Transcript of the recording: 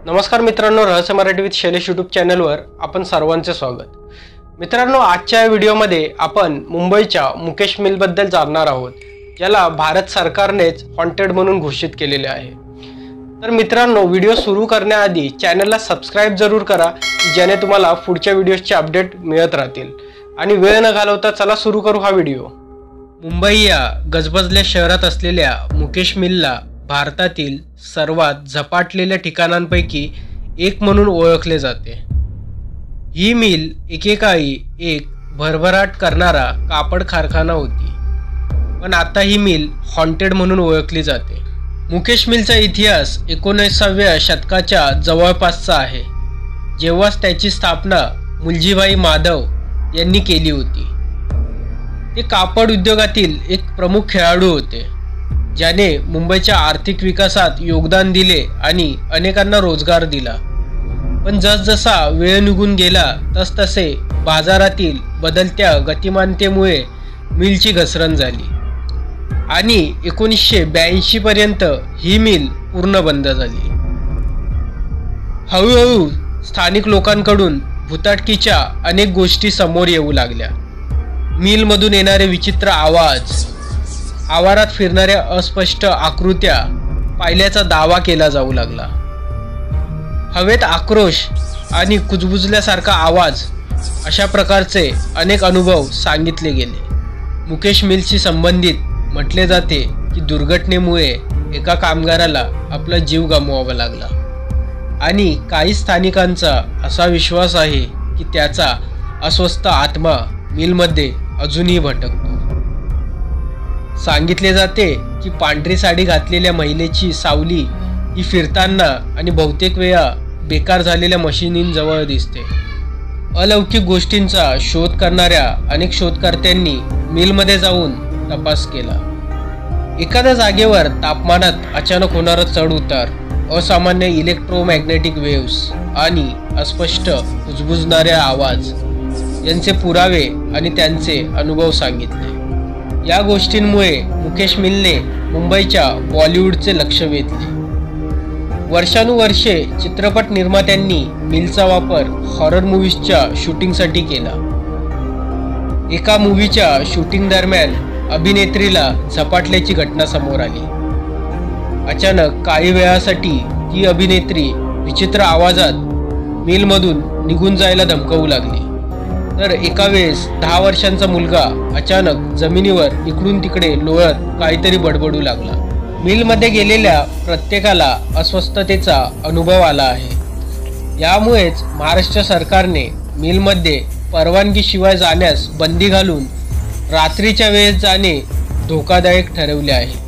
नमस्कार मित्रांनो, रहस्य मराठी विथ शैलेश यूट्यूब चॅनलवर आपण सर्वांचे स्वागत। मित्रांनो, आजच्या व्हिडिओमध्ये आपण मुंबईच्या मुकेश मिलबद्दल जाणणार आहोत, ज्याला भारत सरकारनेच हॉन्टेड म्हणून घोषित केलेले आहे। तर मित्रांनो, व्हिडिओ सुरू करण्याआधी चॅनलला सबस्क्राइब जरूर करा, ज्याने तुम्हाला पुढच्या व्हिडिओचे अपडेट मिळत राहतील। आणि वेळ न घालवता चला सुरू करू हा व्हिडिओ। मुंबई या गजबजल्या शहरात असलेल्या मुकेश मिलला भारतातील सर्वात झपाटलेल्या ठिकाणांपैकी एक म्हणून ओळखले जाते। ही मिल एकेकाळी एक भरभराट करणारा कापड कारखाना होती, पण आता ही मिल हॉन्टेड म्हणून ओळखली जाते। मुकेश मिलचा इतिहास 19व्या शतकाच्या जवळपासचा आहे, जेव्हाच त्याची स्थापना मुलजीभाई माधव यांनी केली होती। ते कापड उद्योगातील एक प्रमुख खेळाडू होते, ज्याने मुंबईच्या आर्थिक विकासात योगदान दिले आणि अनेकांना रोजगार दिला। पण जसजसा वेळ निघून गेला तसतसे बाजारातील बदलत्या गतिमानतेमुळे मिलची घसरण झाली आणि 1982 पर्यंत ही मिल पूर्ण बंद झाली। हळूहळू स्थानिक लोकांकडून भुताटकीच्या अनेक गोष्टी समोर येऊ लागल्या। मिलमधून येणारे विचित्र आवाज, आवारात फिरणाऱ्या अस्पष्ट आकृत्या पाहिल्याचा दावा केला जाऊ लागला। हवेत आक्रोश आणि कुजबुजल्यासारखा आवाज, अशा प्रकारचे अनेक अनुभव सांगितले गेले। मुकेश मिलशी संबंधित म्हटले जाते की दुर्घटनेमुळे एका कामगाराला आपला जीव गमवावा लागला आणि काही स्थानिकांचा असा विश्वास आहे की त्याचा अस्वस्थ आत्मा मिलमध्ये अजूनही भटकतो। सांगितले जाते की पांढरी साडी घातलेल्या महिलेची सावली ही फिरताना आणि बहुतेक वेळा बेकार झालेल्या मशिनींजवळ दिसते। अलौकिक गोष्टींचा शोध करणाऱ्या अनेक शोधकर्त्यांनी मिलमध्ये जाऊन तपास केला। एखाद्या जागेवर तापमानात अचानक होणारा चढ-उतार, असामान्य इलेक्ट्रोमॅग्नेटिक वेव्स आणि अस्पष्ट कुजबुजणारे आवाज यांचे पुरावे आणि त्यांचे अनुभव सांगितले। या गोष्टींमुळे मुकेश मिलने मुंबईच्या बॉलिवूडचे लक्ष वेधले। वर्षानुवर्षे चित्रपट निर्मात्यांनी मिलचा वापर हॉरर मूव्हीजच्या शूटिंगसाठी केला। एका मूव्हीच्या शूटिंग दरम्यान अभिनेत्रीला झपाटल्याची घटना समोर आली। अचानक काही वेळासाठी ती अभिनेत्री विचित्र आवाजात मिलमधून निघून जायला धमकावू लागली। तर एका वेळेस 10 वर्षांचा मुलगा अचानक जमिनीवर इकडून तिकडे लोळत काहीतरी बडबडू लागला। मिलमध्ये गेलेल्या प्रत्येकाला अस्वस्थतेचा अनुभव आला आहे। यामुळेच महाराष्ट्र सरकारने मिलमध्ये परवानगीशिवाय जाण्यास बंदी घालून रात्रीच्या वेळेस जाणे धोकादायक ठरवले आहे।